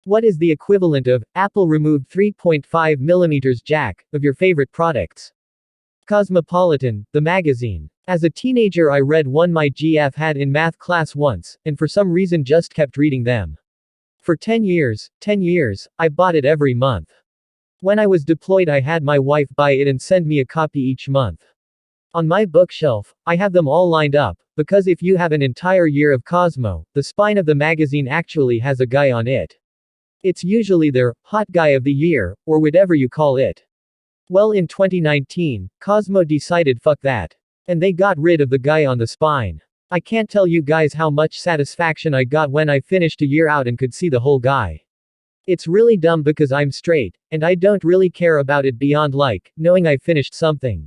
What is the equivalent of Apple removed 3.5 mm jack of your favorite products? Cosmopolitan, the magazine. As a teenager, I read one my GF had in math class once, and for some reason just kept reading them. For 10 years, I bought it every month. When I was deployed, I had my wife buy it and send me a copy each month. On my bookshelf, I have them all lined up, because if you have an entire year of Cosmo, the spine of the magazine actually has a guy on it. It's usually their hot guy of the year, or whatever you call it. Well, in 2019, Cosmo decided fuck that. And they got rid of the guy on the spine. I can't tell you guys how much satisfaction I got when I finished a year out and could see the whole guy. It's really dumb because I'm straight, and I don't really care about it beyond knowing I finished something.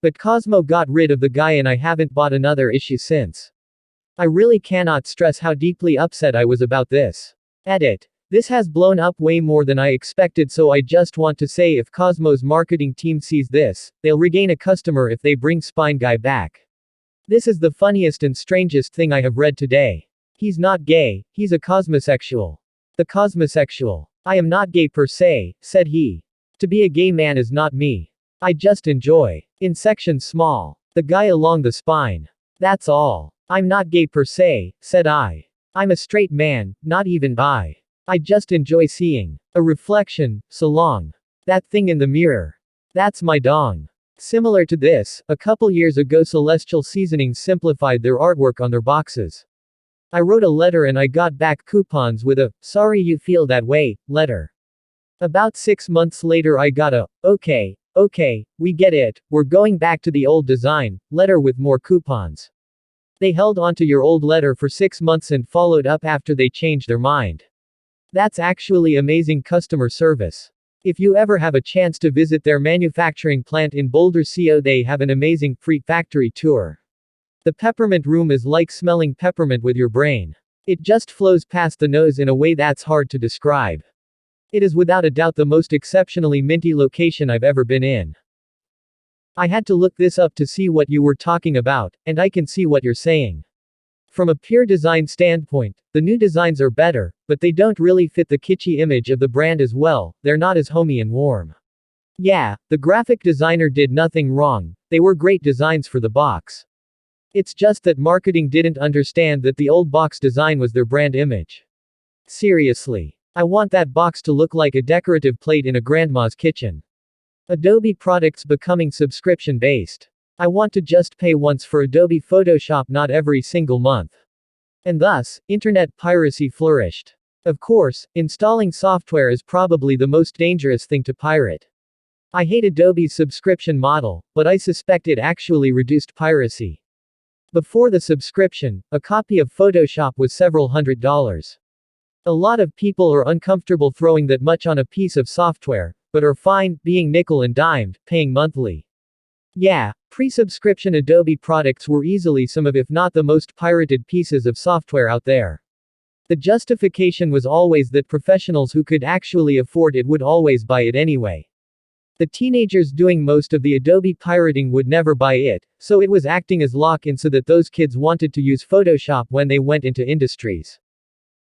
But Cosmo got rid of the guy and I haven't bought another issue since. I really cannot stress how deeply upset I was about this. Edit. This has blown up way more than I expected, so I just want to say if Cosmo's marketing team sees this, they'll regain a customer if they bring Spine Guy back. This is the funniest and strangest thing I have read today. He's not gay, he's a cosmosexual. The cosmosexual. I am not gay per se, said he. To be a gay man is not me. I just enjoy. In section small. The guy along the spine. That's all. I'm not gay per se, said I. I'm a straight man, not even bi. I just enjoy seeing a reflection, so long. That thing in the mirror. That's my dong. Similar to this, a couple years ago Celestial Seasonings simplified their artwork on their boxes. I wrote a letter and I got back coupons with a, sorry you feel that way, letter. About 6 months later I got a, okay, we get it, we're going back to the old design, letter with more coupons. They held onto your old letter for 6 months and followed up after they changed their mind. That's actually amazing customer service. If you ever have a chance to visit their manufacturing plant in Boulder, CO, they have an amazing free factory tour. The peppermint room is like smelling peppermint with your brain. It just flows past the nose in a way that's hard to describe. It is without a doubt the most exceptionally minty location I've ever been in. I had to look this up to see what you were talking about, and I can see what you're saying. From a pure design standpoint, the new designs are better, but they don't really fit the kitschy image of the brand as well, they're not as homey and warm. Yeah, the graphic designer did nothing wrong, they were great designs for the box. It's just that marketing didn't understand that the old box design was their brand image. Seriously. I want that box to look like a decorative plate in a grandma's kitchen. Adobe products becoming subscription-based. I want to just pay once for Adobe Photoshop, not every single month. And thus, internet piracy flourished. Of course, installing software is probably the most dangerous thing to pirate. I hate Adobe's subscription model, but I suspect it actually reduced piracy. Before the subscription, a copy of Photoshop was several $100s. A lot of people are uncomfortable throwing that much on a piece of software, but are fine being nickel and dimed, paying monthly. Yeah, pre-subscription Adobe products were easily some of, if not the most pirated pieces of software out there. The justification was always that professionals who could actually afford it would always buy it anyway. The teenagers doing most of the Adobe pirating would never buy it, so it was acting as lock-in so that those kids wanted to use Photoshop when they went into industries.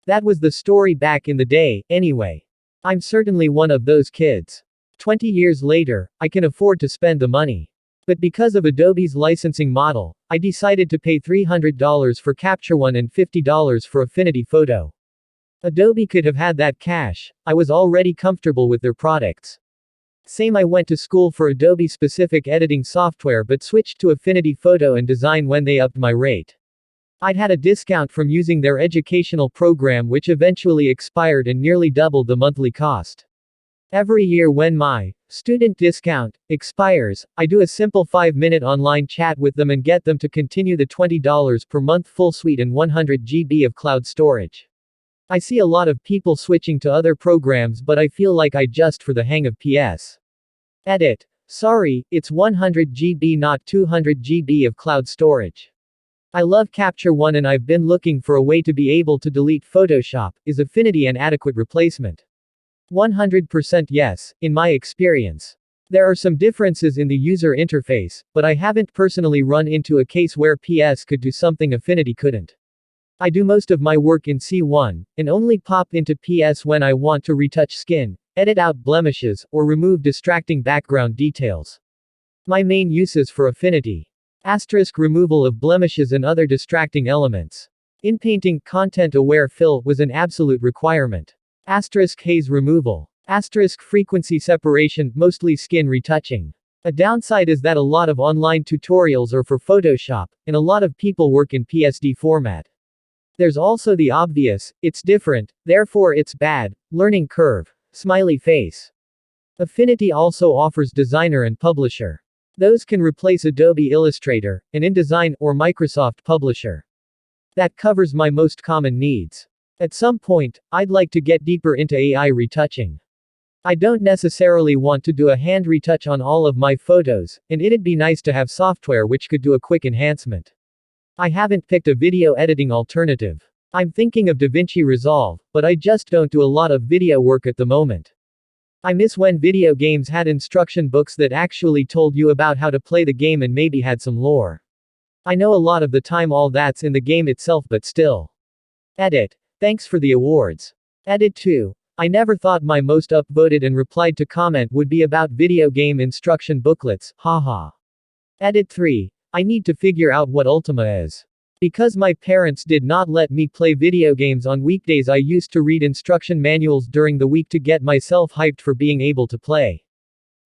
That was the story back in the day, anyway. I'm certainly one of those kids. 20 years later, I can afford to spend the money. But because of Adobe's licensing model, I decided to pay $300 for Capture One and $50 for Affinity Photo. Adobe could have had that cash, I was already comfortable with their products. Same, I went to school for Adobe specific editing software but switched to Affinity Photo and Design when they upped my rate. I'd had a discount from using their educational program which eventually expired and nearly doubled the monthly cost. Every year when my student discount expires, I do a simple 5-minute online chat with them and get them to continue the $20 per month full suite and 100 GB of cloud storage. I see a lot of people switching to other programs, but I feel like I just for the hang of PS. Edit. Sorry, it's 100 GB not 200 GB of cloud storage. I love Capture One and I've been looking for a way to be able to delete Photoshop. Is Affinity an adequate replacement? 100% yes, in my experience. There are some differences in the user interface, but I haven't personally run into a case where PS could do something Affinity couldn't. I do most of my work in C1, and only pop into PS when I want to retouch skin, edit out blemishes, or remove distracting background details. My main uses for Affinity. Asterisk removal of blemishes and other distracting elements. In painting, content-aware fill was an absolute requirement. Asterisk haze removal. Asterisk frequency separation, mostly skin retouching. A downside is that a lot of online tutorials are for Photoshop, and a lot of people work in PSD format. There's also the obvious, it's different, therefore it's bad, learning curve. Smiley face. Affinity also offers Designer and Publisher. Those can replace Adobe Illustrator, and InDesign, or Microsoft Publisher. That covers my most common needs. At some point, I'd like to get deeper into AI retouching. I don't necessarily want to do a hand retouch on all of my photos, and it'd be nice to have software which could do a quick enhancement. I haven't picked a video editing alternative. I'm thinking of DaVinci Resolve, but I just don't do a lot of video work at the moment. I miss when video games had instruction books that actually told you about how to play the game and maybe had some lore. I know a lot of the time all that's in the game itself, but still. Edit. Thanks for the awards. Edit 2. I never thought my most upvoted and replied to comment would be about video game instruction booklets, haha. Edit 3. I need to figure out what Ultima is. Because my parents did not let me play video games on weekdays, I used to read instruction manuals during the week to get myself hyped for being able to play.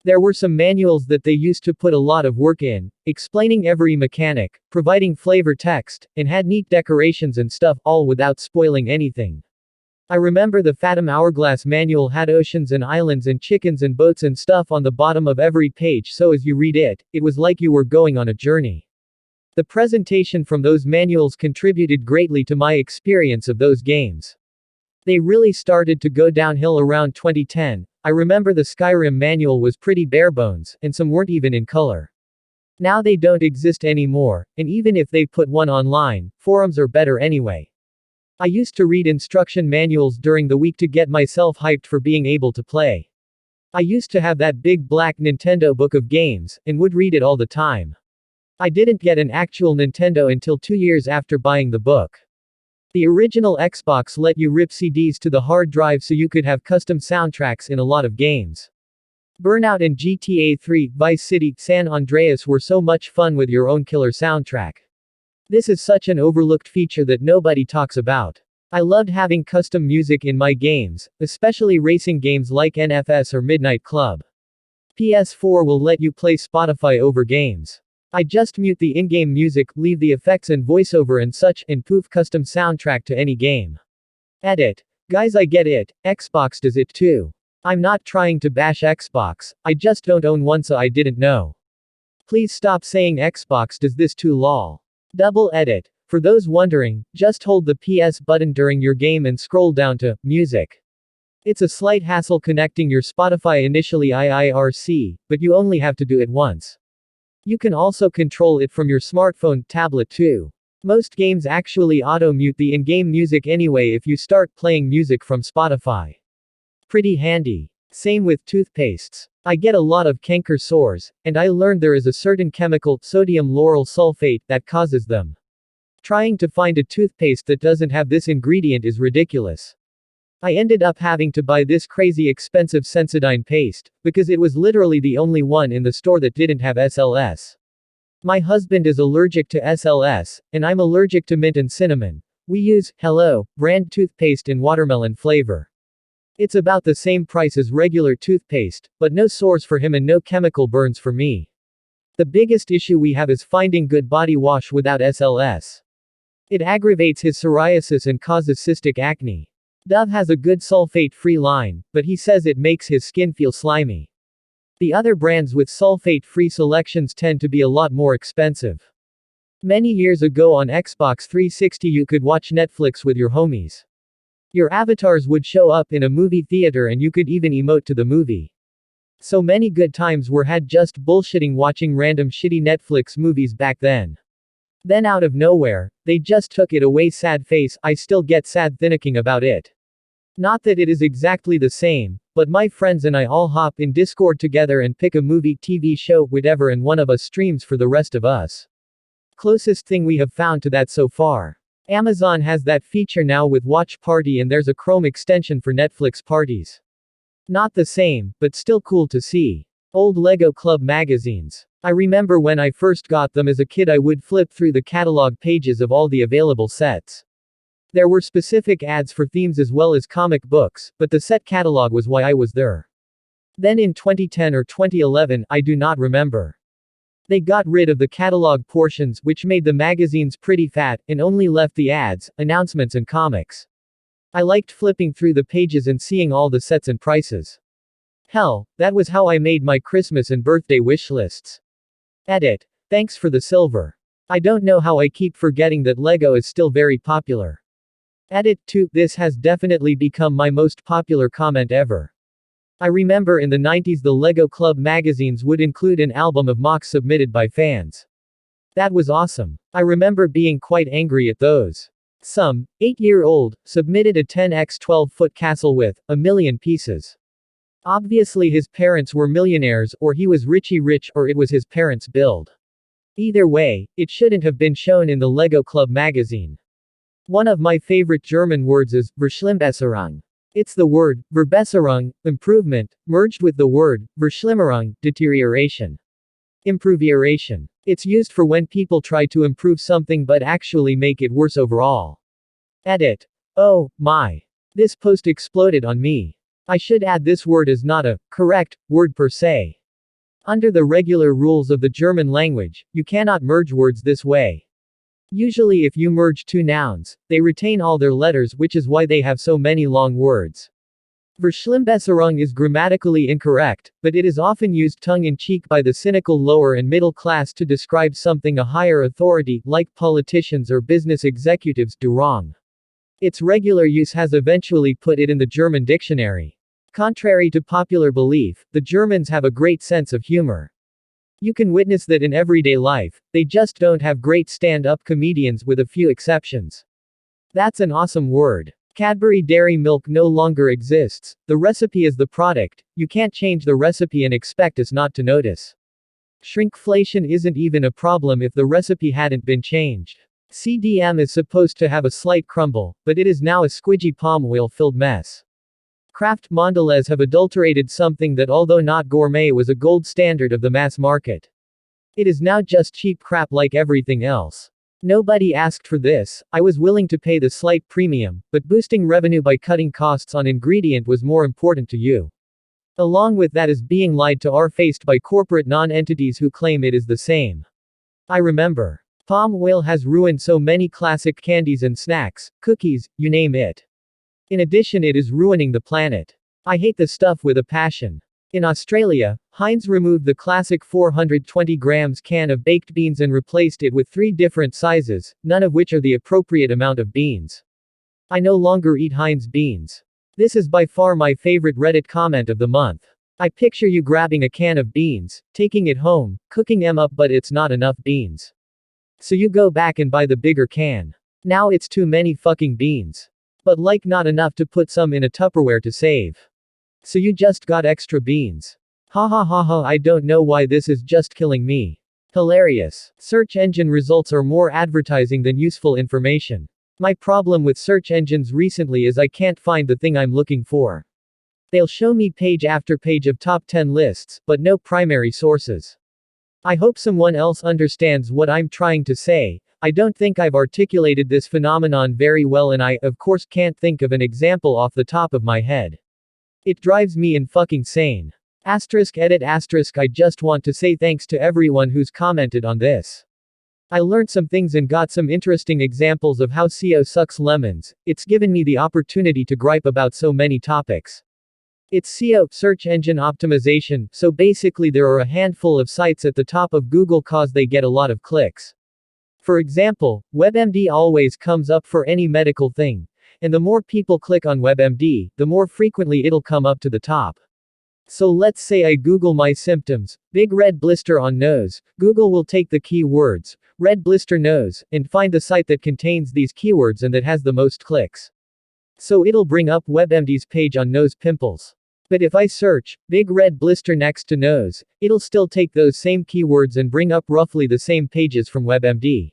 There were some manuals that they used to put a lot of work in, explaining every mechanic, providing flavor text, and had neat decorations and stuff, all without spoiling anything. I remember the Fathom Hourglass manual had oceans and islands and chickens and boats and stuff on the bottom of every page, so as you read it, it was like you were going on a journey. The presentation from those manuals contributed greatly to my experience of those games. They really started to go downhill around 2010. I remember the Skyrim manual was pretty barebones, and some weren't even in color. Now they don't exist anymore, and even if they put one online, forums are better anyway. I used to read instruction manuals during the week to get myself hyped for being able to play. I used to have that big black Nintendo book of games, and would read it all the time. I didn't get an actual Nintendo until 2 years after buying the book. The original Xbox let you rip CDs to the hard drive so you could have custom soundtracks in a lot of games. Burnout and GTA 3, Vice City, San Andreas were so much fun with your own killer soundtrack. This is such an overlooked feature that nobody talks about. I loved having custom music in my games, especially racing games like NFS or Midnight Club. PS4 will let you play Spotify over games. I just mute the in-game music, leave the effects and voiceover and such, and poof, custom soundtrack to any game. Edit. Guys, I get it, Xbox does it too. I'm not trying to bash Xbox, I just don't own one, so I didn't know. Please stop saying Xbox does this too, lol. Double edit. For those wondering, just hold the PS button during your game and scroll down to Music. It's a slight hassle connecting your Spotify initially IRC, but you only have to do it once. You can also control it from your smartphone, tablet too. Most games actually auto-mute the in-game music anyway if you start playing music from Spotify. Pretty handy. Same with toothpastes. I get a lot of canker sores, and I learned there is a certain chemical, sodium lauryl sulfate, that causes them. Trying to find a toothpaste that doesn't have this ingredient is ridiculous. I ended up having to buy this crazy expensive Sensodyne paste, because it was literally the only one in the store that didn't have SLS. My husband is allergic to SLS, and I'm allergic to mint and cinnamon. We use Hello brand toothpaste in watermelon flavor. It's about the same price as regular toothpaste, but no sores for him and no chemical burns for me. The biggest issue we have is finding good body wash without SLS. It aggravates his psoriasis and causes cystic acne. Dove has a good sulfate-free line, but he says it makes his skin feel slimy. The other brands with sulfate-free selections tend to be a lot more expensive. Many years ago on Xbox 360 you could watch Netflix with your homies. Your avatars would show up in a movie theater and you could even emote to the movie. So many good times were had just bullshitting watching random shitty Netflix movies back then. Then out of nowhere, they just took it away. Sad face. I still get sad thinking about it. Not that it is exactly the same, but my friends and I all hop in Discord together and pick a movie, TV show, whatever, and one of us streams for the rest of us. Closest thing we have found to that so far. Amazon has that feature now with Watch Party, and there's a Chrome extension for Netflix parties. Not the same, but still cool to see. Old Lego Club magazines. I remember when I first got them as a kid, I would flip through the catalog pages of all the available sets. There were specific ads for themes as well as comic books, but the set catalog was why I was there. Then in 2010 or 2011, I do not remember. They got rid of the catalog portions, which made the magazines pretty fat, and only left the ads, announcements, and comics. I liked flipping through the pages and seeing all the sets and prices. Hell, that was how I made my Christmas and birthday wish lists. Edit. Thanks for the silver. I don't know how I keep forgetting that Lego is still very popular. Edit 2. This has definitely become my most popular comment ever. I remember in the 90s the Lego Club magazines would include an album of mocks submitted by fans. That was awesome. I remember being quite angry at those. Some 8-year-old submitted a 10x 12-foot castle with a million pieces. Obviously his parents were millionaires, or he was Richie Rich, or it was his parents' build. Either way, it shouldn't have been shown in the Lego Club magazine. One of my favorite German words is Verschlimmbesserung. It's the word Verbesserung, improvement, merged with the word Verschlimmerung, deterioration. Improvisation. It's used for when people try to improve something but actually make it worse overall. Edit. Oh, my. This post exploded on me. I should add this word is not a correct word per se. Under the regular rules of the German language, you cannot merge words this way. Usually if you merge two nouns, they retain all their letters, which is why they have so many long words. Verschlimmbesserung is grammatically incorrect, but it is often used tongue-in-cheek by the cynical lower and middle class to describe something a higher authority, like politicians or business executives, do wrong. Its regular use has eventually put it in the German dictionary. Contrary to popular belief, the Germans have a great sense of humor. You can witness that in everyday life, they just don't have great stand-up comedians with a few exceptions. That's an awesome word. Cadbury Dairy Milk no longer exists, the recipe is the product, you can't change the recipe and expect us not to notice. Shrinkflation isn't even a problem if the recipe hadn't been changed. CDM is supposed to have a slight crumble, but it is now a squidgy palm oil-filled mess. Kraft Mondelez have adulterated something that, although not gourmet, was a gold standard of the mass market. It is now just cheap crap like everything else. Nobody asked for this, I was willing to pay the slight premium, but boosting revenue by cutting costs on ingredient was more important to you. Along with that is being lied to or faced by corporate non-entities who claim it is the same. I remember. Palm oil has ruined so many classic candies and snacks, cookies, you name it. In addition, it is ruining the planet. I hate the stuff with a passion. In Australia, Heinz removed the classic 420 grams can of baked beans and replaced it with 3 different sizes, none of which are the appropriate amount of beans. I no longer eat Heinz beans. This is by far my favorite Reddit comment of the month. I picture you grabbing a can of beans, taking it home, cooking them up, but it's not enough beans. So you go back and buy the bigger can. Now it's too many fucking beans. But like not enough to put some in a Tupperware to save. So you just got extra beans. Ha ha ha ha, I don't know why this is just killing me. Hilarious. Search engine results are more advertising than useful information. My problem with search engines recently is I can't find the thing I'm looking for. They'll show me page after page of top 10 lists, but no primary sources. I hope someone else understands what I'm trying to say. I don't think I've articulated this phenomenon very well, and I, of course, can't think of an example off the top of my head. It drives me fucking sane. Edit I just want to say thanks to everyone who's commented on this. I learned some things and got some interesting examples of how SEO sucks lemons. It's given me the opportunity to gripe about so many topics. It's SEO, search engine optimization, so basically there are a handful of sites at the top of Google cause they get a lot of clicks. For example, WebMD always comes up for any medical thing. And the more people click on WebMD, the more frequently it'll come up to the top. So let's say I Google my symptoms, big red blister on nose, Google will take the keywords, red blister nose, and find the site that contains these keywords and that has the most clicks. So it'll bring up WebMD's page on nose pimples. But if I search, big red blister next to nose, it'll still take those same keywords and bring up roughly the same pages from WebMD.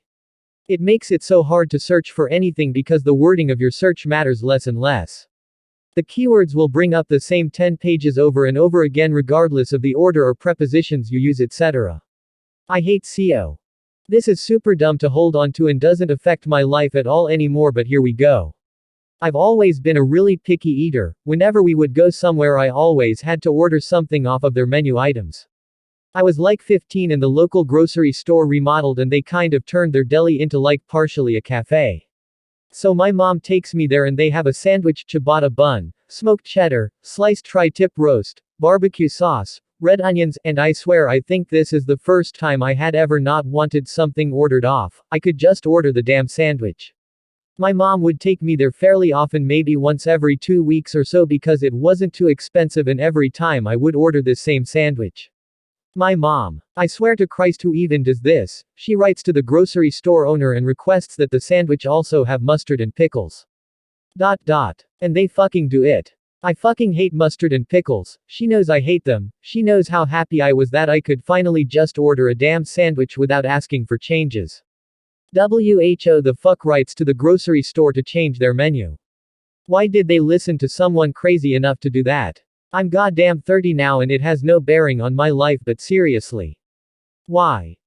It makes it so hard to search for anything because the wording of your search matters less and less. The keywords will bring up the same 10 pages over and over again regardless of the order or prepositions you use, etc. I hate SEO. This is super dumb to hold on to and doesn't affect my life at all anymore, but here we go. I've always been a really picky eater. Whenever we would go somewhere, I always had to order something off of their menu items. I was like 15 and the local grocery store remodeled and they kind of turned their deli into like partially a cafe. So my mom takes me there and they have a sandwich, ciabatta bun, smoked cheddar, sliced tri-tip roast, barbecue sauce, red onions, and I swear I think this is the first time I had ever not wanted something ordered off. I could just order the damn sandwich. My mom would take me there fairly often, maybe once every 2 weeks or so, because it wasn't too expensive, and every time I would order this same sandwich. My mom. I swear to Christ, who even does this? She writes to the grocery store owner and requests that the sandwich also have mustard and pickles. ... And they fucking do it. I fucking hate mustard and pickles. She knows I hate them. She knows how happy I was that I could finally just order a damn sandwich without asking for changes. WHO the fuck writes to the grocery store to change their menu. Why did they listen to someone crazy enough to do that? I'm goddamn 30 now and it has no bearing on my life, but seriously. Why?